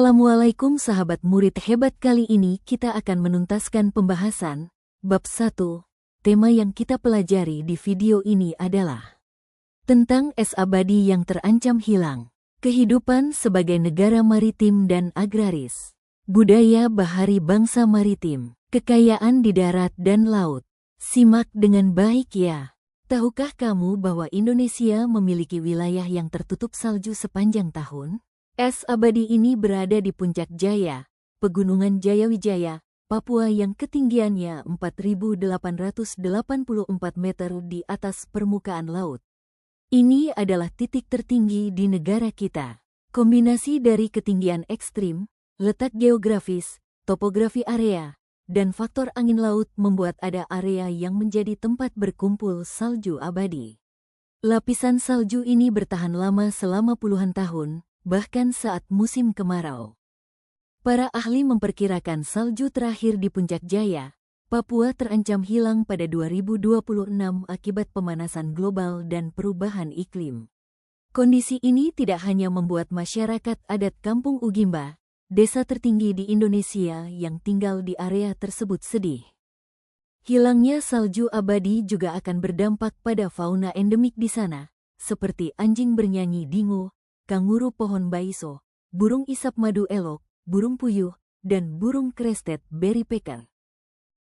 Assalamualaikum sahabat murid hebat, kali ini kita akan menuntaskan pembahasan Bab 1. Tema yang kita pelajari di video ini adalah tentang es abadi yang terancam hilang, kehidupan sebagai negara maritim dan agraris, budaya bahari bangsa maritim, kekayaan di darat dan laut. Simak dengan baik ya. Tahukah kamu bahwa Indonesia memiliki wilayah yang tertutup salju sepanjang tahun? Es abadi ini berada di Puncak Jaya, Pegunungan Jayawijaya, Papua yang ketinggiannya 4.884 meter di atas permukaan laut. Ini adalah titik tertinggi di negara kita. Kombinasi dari ketinggian ekstrim, letak geografis, topografi area, dan faktor angin laut membuat ada area yang menjadi tempat berkumpul salju abadi. Lapisan salju ini bertahan lama selama puluhan tahun, bahkan saat musim kemarau. Para ahli memperkirakan salju terakhir di Puncak Jaya, Papua terancam hilang pada 2026 akibat pemanasan global dan perubahan iklim. Kondisi ini tidak hanya membuat masyarakat adat Kampung Ugimba, desa tertinggi di Indonesia yang tinggal di area tersebut sedih. Hilangnya salju abadi juga akan berdampak pada fauna endemik di sana, seperti anjing bernyanyi dingo, kanguru pohon baiso, burung isap madu elok, burung puyuh, dan burung crested berrypecker.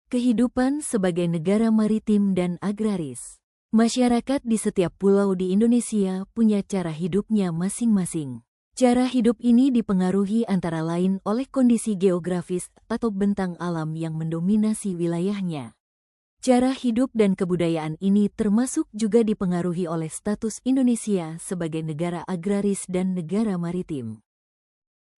Kehidupan sebagai negara maritim dan agraris. Masyarakat di setiap pulau di Indonesia punya cara hidupnya masing-masing. Cara hidup ini dipengaruhi antara lain oleh kondisi geografis atau bentang alam yang mendominasi wilayahnya. Cara hidup dan kebudayaan ini termasuk juga dipengaruhi oleh status Indonesia sebagai negara agraris dan negara maritim.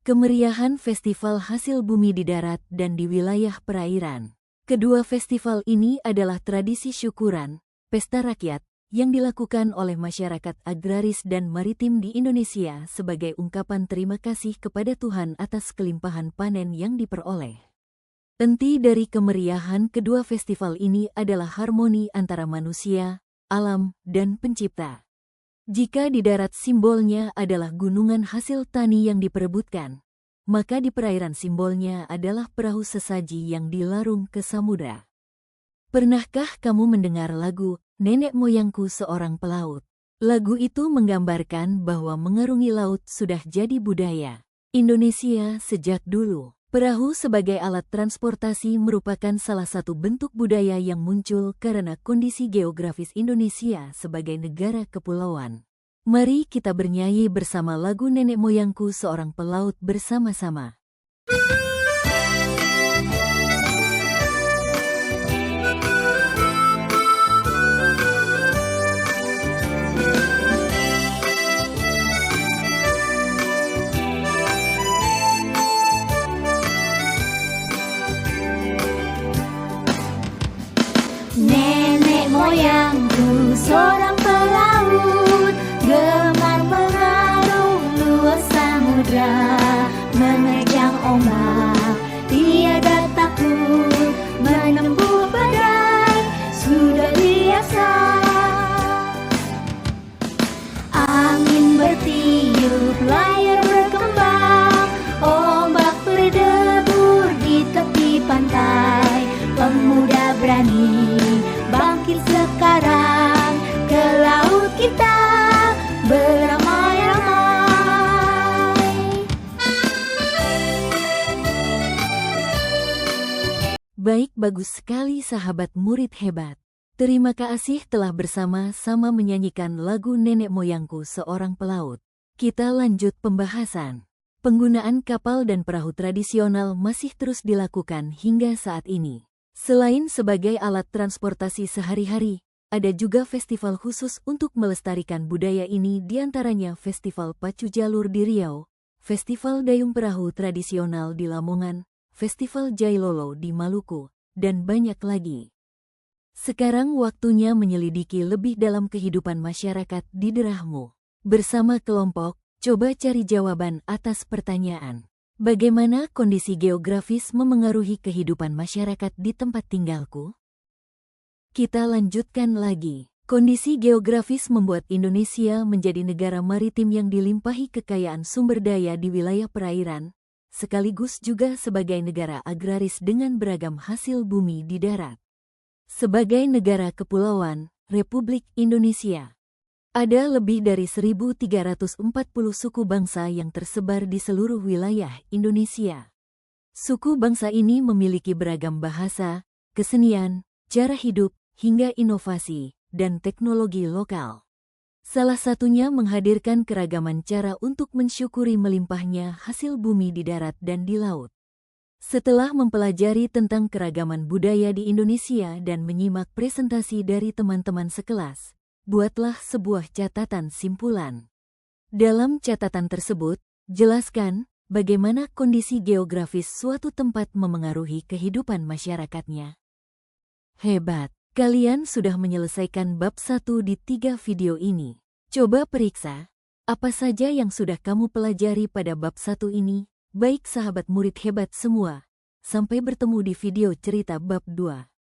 Kemeriahan festival hasil bumi di darat dan di wilayah perairan. Kedua festival ini adalah tradisi syukuran, pesta rakyat, yang dilakukan oleh masyarakat agraris dan maritim di Indonesia sebagai ungkapan terima kasih kepada Tuhan atas kelimpahan panen yang diperoleh. Inti dari kemeriahan kedua festival ini adalah harmoni antara manusia, alam, dan pencipta. Jika di darat simbolnya adalah gunungan hasil tani yang diperebutkan, maka di perairan simbolnya adalah perahu sesaji yang dilarung ke samudra. Pernahkah kamu mendengar lagu Nenek Moyangku Seorang Pelaut? Lagu itu menggambarkan bahwa mengarungi laut sudah jadi budaya Indonesia sejak dulu. Perahu sebagai alat transportasi merupakan salah satu bentuk budaya yang muncul karena kondisi geografis Indonesia sebagai negara kepulauan. Mari kita bernyanyi bersama lagu Nenek Moyangku Seorang Pelaut bersama-sama. Nenek moyangku seorang pelaut, gemar mengarung luas samudra, menerjang ombak, tiada takut, menempuh badai, sudah biasa. Angin bertiup, layar berkembang, ombak berdebur di tepi pantai, pemuda berani bangkit sekarang, ke laut kita beramai-ramai. Baik, bagus sekali sahabat murid hebat. Terima kasih telah bersama-sama menyanyikan lagu Nenek Moyangku Seorang Pelaut. Kita lanjut pembahasan. Penggunaan kapal dan perahu tradisional masih terus dilakukan hingga saat ini. Selain sebagai alat transportasi sehari-hari, ada juga festival khusus untuk melestarikan budaya ini, diantaranya Festival Pacu Jalur di Riau, Festival Dayung Perahu Tradisional di Lamongan, Festival Jailolo di Maluku, dan banyak lagi. Sekarang waktunya menyelidiki lebih dalam kehidupan masyarakat di daerahmu. Bersama kelompok, coba cari jawaban atas pertanyaan. Bagaimana kondisi geografis memengaruhi kehidupan masyarakat di tempat tinggalku? Kita lanjutkan lagi. Kondisi geografis membuat Indonesia menjadi negara maritim yang dilimpahi kekayaan sumber daya di wilayah perairan, sekaligus juga sebagai negara agraris dengan beragam hasil bumi di darat. Sebagai negara kepulauan, Republik Indonesia ada lebih dari 1.340 suku bangsa yang tersebar di seluruh wilayah Indonesia. Suku bangsa ini memiliki beragam bahasa, kesenian, cara hidup, hingga inovasi dan teknologi lokal. Salah satunya menghadirkan keragaman cara untuk mensyukuri melimpahnya hasil bumi di darat dan di laut. Setelah mempelajari tentang keragaman budaya di Indonesia dan menyimak presentasi dari teman-teman sekelas, buatlah sebuah catatan simpulan. Dalam catatan tersebut, jelaskan bagaimana kondisi geografis suatu tempat memengaruhi kehidupan masyarakatnya. Hebat! Kalian sudah menyelesaikan bab 1 di 3 video ini. Coba periksa, apa saja yang sudah kamu pelajari pada bab 1 ini, baik sahabat murid hebat semua. Sampai bertemu di video cerita bab 2.